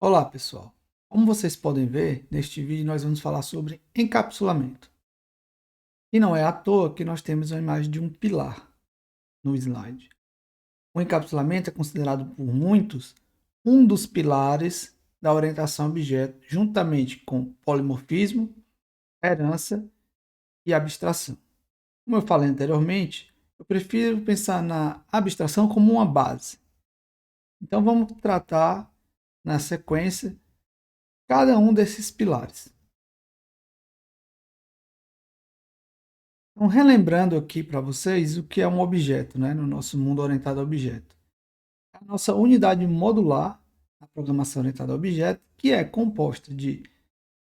Olá, pessoal. Como vocês podem ver, neste vídeo nós vamos falar sobre encapsulamento. E não é à toa que nós temos a imagem de um pilar no slide. O encapsulamento é considerado por muitos um dos pilares da orientação a objeto, juntamente com polimorfismo, herança e abstração. Como eu falei anteriormente, eu prefiro pensar na abstração como uma base. Então vamos tratar na sequência cada um desses pilares. Então, relembrando aqui para vocês o que é um objeto, né, no nosso mundo orientado a objeto. A nossa unidade modular, a programação orientada a objeto, que é composta de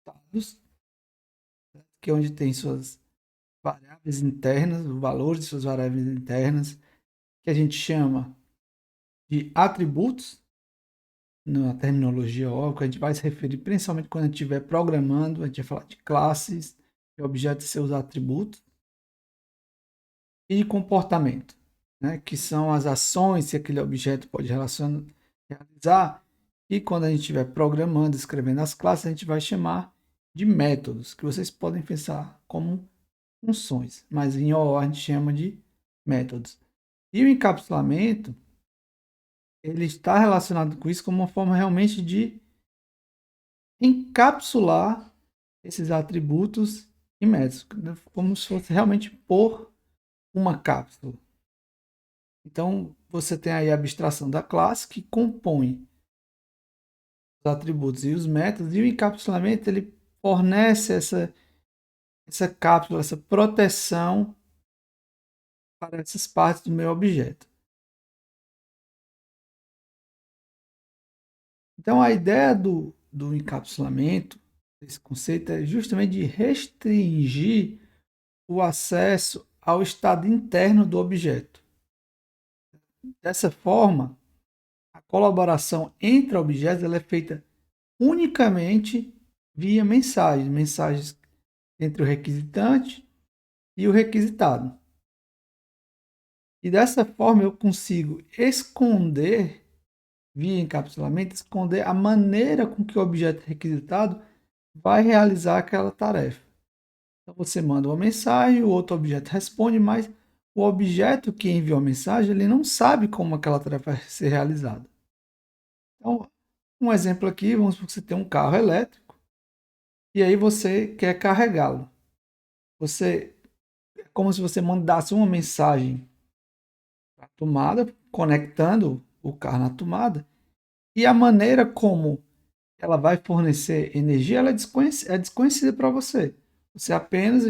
dados, que é onde tem suas variáveis internas, o valor de suas variáveis internas, que a gente chama de atributos, na terminologia óbvia, a gente vai se referir principalmente quando a gente estiver programando, a gente vai falar de classes, de objetos e seus atributos, e de comportamento, né, que são as ações que aquele objeto pode realizar. E quando a gente estiver programando, escrevendo as classes, a gente vai chamar de métodos, que vocês podem pensar como funções, mas em OO a gente chama de métodos. E o encapsulamento, ele está relacionado com isso como uma forma realmente de encapsular esses atributos em métodos, como se fosse realmente por uma cápsula. Então, você tem aí a abstração da classe, que compõe os atributos e os métodos, e o encapsulamento ele fornece essa cápsula, essa proteção para essas partes do meu objeto. Então, a ideia do encapsulamento, esse conceito, é justamente de restringir o acesso ao estado interno do objeto. Dessa forma, a colaboração entre objetos ela é feita unicamente via mensagens entre o requisitante e o requisitado. E dessa forma eu consigo esconder, via encapsulamento, esconder a maneira com que o objeto requisitado vai realizar aquela tarefa. Então você manda uma mensagem, o outro objeto responde, mas o objeto que enviou a mensagem ele não sabe como aquela tarefa vai ser realizada. Então, um exemplo aqui, vamos supor que você tem um carro elétrico e aí você quer carregá-lo. É como se você mandasse uma mensagem para a tomada, conectando o carro na tomada, e a maneira como ela vai fornecer energia ela é desconhecida para você. Você apenas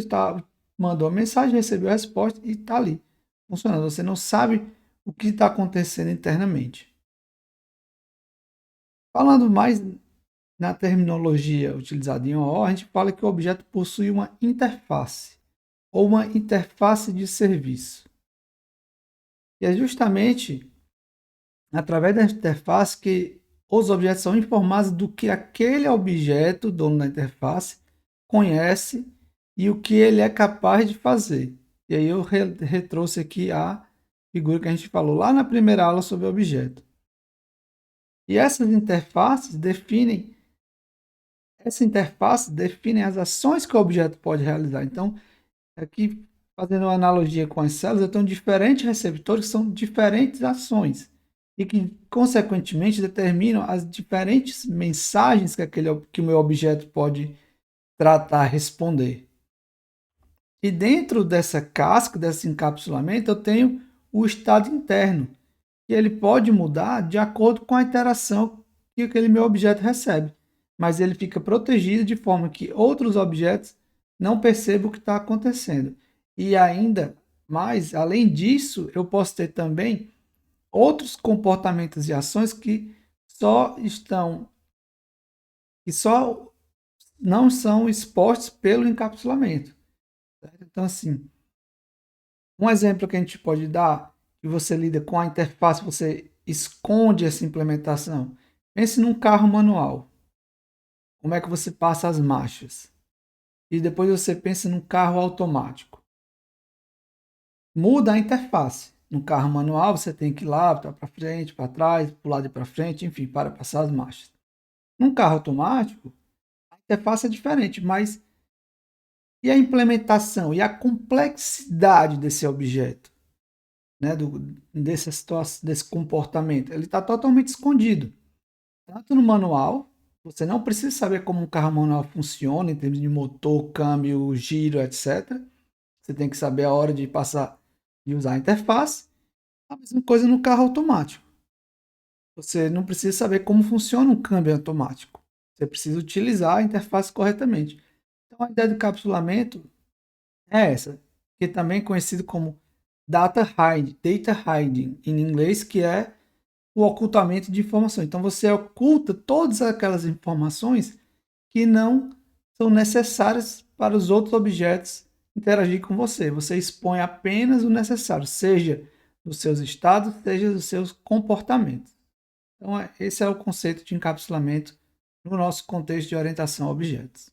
mandou a mensagem, recebeu a resposta e está ali funcionando. Você não sabe o que está acontecendo internamente. Falando mais na terminologia utilizada em OO, a gente fala que o objeto possui uma interface ou uma interface de serviço. E é justamente através da interface que os objetos são informados do que aquele objeto, dono da interface, conhece e o que ele é capaz de fazer. E aí eu retrouxe aqui a figura que a gente falou lá na primeira aula sobre objeto. E essa interface define as ações que o objeto pode realizar. Então, aqui fazendo uma analogia com as células, eu tenho diferentes receptores que são diferentes ações e que, consequentemente, determinam as diferentes mensagens que o meu objeto pode tratar, responder. E dentro dessa casca, desse encapsulamento, eu tenho o estado interno, que ele pode mudar de acordo com a interação que aquele meu objeto recebe, mas ele fica protegido de forma que outros objetos não percebam o que está acontecendo. E ainda mais, além disso, eu posso ter também outros comportamentos e ações que só não são expostos pelo encapsulamento. Certo? Então, assim, um exemplo que a gente pode dar, que você lida com a interface, você esconde essa implementação. Pense num carro manual. Como é que você passa as marchas? E depois você pensa num carro automático. Muda a interface. No carro manual você tem que ir lá, para frente, para trás, para o lado e para frente, enfim, para passar as marchas. Num carro automático, a interface é diferente, mas e a implementação e a complexidade desse objeto, né, dessa situação, desse comportamento, ele está totalmente escondido. Tanto no manual, você não precisa saber como um carro manual funciona em termos de motor, câmbio, giro, etc. Você tem que saber a hora de passar e usar a interface. A mesma coisa no carro automático. Você não precisa saber como funciona um câmbio automático. Você precisa utilizar a interface corretamente. Então, a ideia do encapsulamento é essa, que também é conhecido como data hiding em inglês, que é o ocultamento de informação. Então, você oculta todas aquelas informações que não são necessárias para os outros objetos interagir com você. Você expõe apenas o necessário, seja dos seus estados, seja dos seus comportamentos. Então, esse é o conceito de encapsulamento no nosso contexto de orientação a objetos.